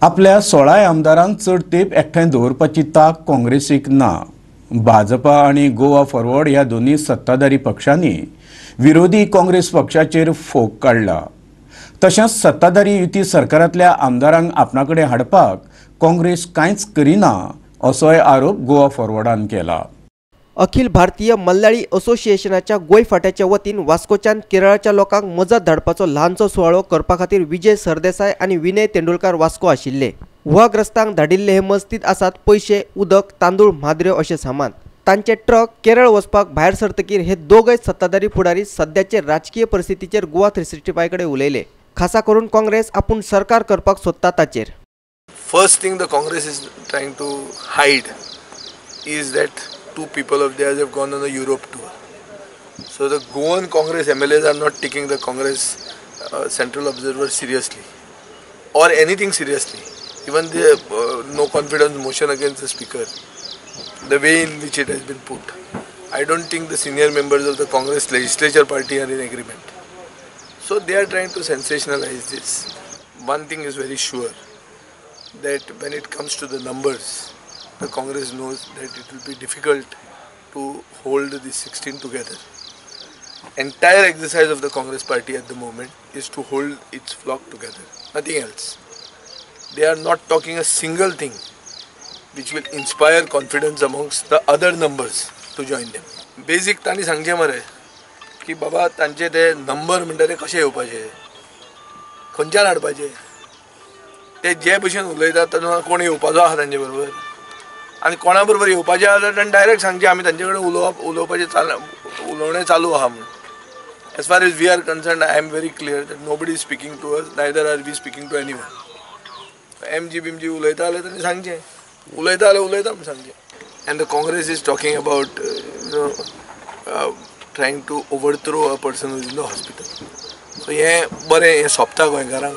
आपल्या 16 आमदारांक चड तेंप एकठांय दवरपाची तांक काँग्रेसीक ना। भाजपा आणि गोवा फॉरवर्ड ह्या दोन्ही सत्ताधारी पक्षांनी विरोधी काँग्रेस पक्षाचेर फोग काढला। तशेंच सत्ताधारी युती सरकारांतल्या आमदारांक आपणाकडे हाडपाक काँग्रेस कांयच करिना असोय आरोप गोवा फॉरवर्डान केला। अखिल भारतीय मल्लाळी असोसिएशनाच्या गोंय फांट्याच्या वतीन वास्कोच्यान केरळाच्या लोकांक मजत धाडपाचो ल्हानसो सुवाळो करपा खातीर विजय सरदेसाय आणि विनय तेंडुलकर वास्को आशिल्ले। हुवाग्रस्तांक धाडिल्ले हे मस्तीत आसात पैशे, उदक, तांदूळ, म्हादऱ्यो अशें सामान। तांचे ट्रक केरळ वचपाक भायर सरतकीर हे दोगय सत्ताधारी फुडारी सध्याचे राजकीय परिस्थितीचेर गोवा 365 कडेन उलयले। खासा करून काँग्रेस आपूण सरकार करपाक सोदता ताचेर। First thing the Congress is trying to hide is that two people of theirs have gone on a Europe tour. So the Goan Congress MLAs are not taking the Congress Central Observer seriously or anything seriously. Even the no confidence motion against the speaker, the way in which it has been put, I don't think the senior members of the Congress legislature party are in agreement. So they are trying to sensationalize this. One thing is very sure, that when it comes to the numbers, the Congress knows that it will be difficult to hold the 16 together. Entire exercise of the Congress party at the moment is to hold its flock together, nothing else. They are not talking a single thing which will inspire confidence amongst the other numbers to join them. Basic तांणी सांगचे मरे की बाबा तांचे ते number म्हणटा ते कशे येवपाचे, खंयच्यान हाडपाचे, ते जे भशेन उलयतात तेन्ना कोण येवपाचो आहा तांचे बरोबर आनी कोणा बरोबर येवपाचें आहा जाल्यार डायरेक्ट सांगचें आमी तांचे कडेन उलोवपाचें उलोवणें चालू आहा म्हणून। As far as we are concerned, I am very clear that nobody is speaking to us, neither are we speaking to anyone. MG BMG उलयता जाल्यार तांणी सांगचें, उलयता जाल्यार उलयता म्हूण सांगचें। And the Congress is talking about trying to overthrow a person who is in the hospital. So हें बरें हें सोंपता गोंयकारांक।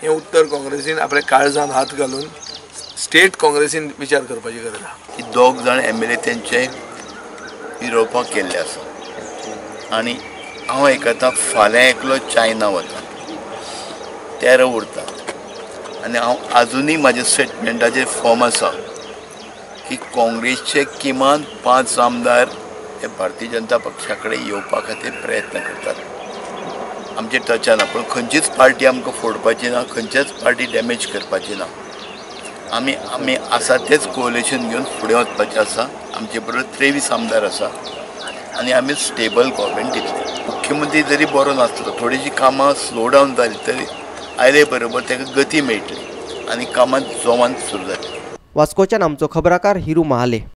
हें उत्तर काँग्रेसीन आपल्या काळजान हात घालून स्टेट काँग्रेसीन विचार करपाची गरज आहा। की दोग जाण MLA तेंचे युरोपाक गेल्ले आसा आनी हांव आयकतां फाल्यां एकलो चायना वता, 13 उरता आनी हांव आजुनूय म्हाज्या स्टेटमेंटाचेर फॉर्म आसा की काँग्रेसचे किमान 5 आमदार हे भारतीय जनता पक्षा कडेन येवपा खातीर प्रयत्न करतात। आमचे टचान ना, पूण खंयचीच पार्टी आमकां फोडपाची ना, खंयच्याच पार्टी डॅमेज करपाची ना। आमी आसा तेच कोअलिशन घेवन फुडें वचपाचें आसा। आमचे बरोबर 23 आमदार आसा आनी आमी स्टेबल गव्हर्मेंट दितले। मुख्यमंत्री जरी बरो नासलो, थोडीशीं कामां स्लो डावन जाली तरी आयले बरोबर ताका गती मेळटली आनी कामां जोमान सुरू जातली। वास्कोच्यान आमचो खबराकार हिरू महाले।